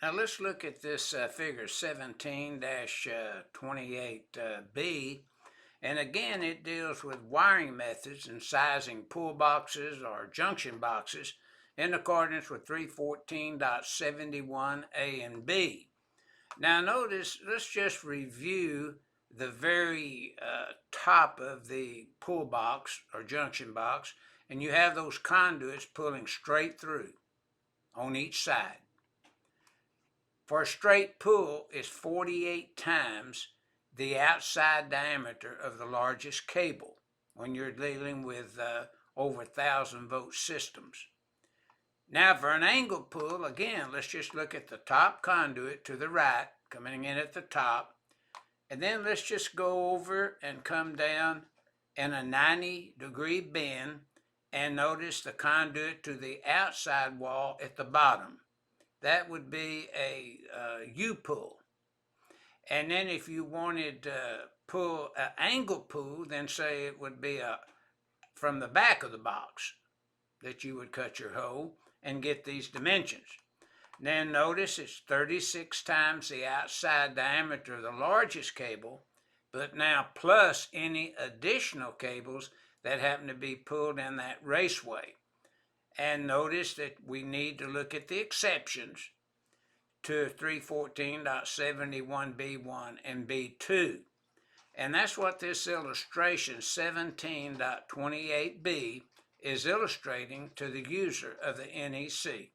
Now let's look at this figure 17-28B. And again, it deals with wiring methods and sizing pull boxes or junction boxes in accordance with 314.71A and B. Now notice, let's just review the very top of the pull box or junction box, and you have those conduits pulling straight through on each side. For a straight pull, it's 48 times the outside diameter of the largest cable when you're dealing with over 1,000-volt systems. Now for an angle pull, again, let's just look at the top conduit to the right, coming in at the top, and then let's just go over and come down in a 90-degree bend and notice the conduit to the outside wall at the bottom. That would be a U-pull. And then if you wanted to pull an angle pull, then say it would be from the back of the box that you would cut your hole and get these dimensions. Then notice it's 36 times the outside diameter of the largest cable, but now plus any additional cables that happen to be pulled in that raceway. And notice that we need to look at the exceptions to 314.71B1 and B2. And that's what this illustration 17.28B is illustrating to the user of the NEC.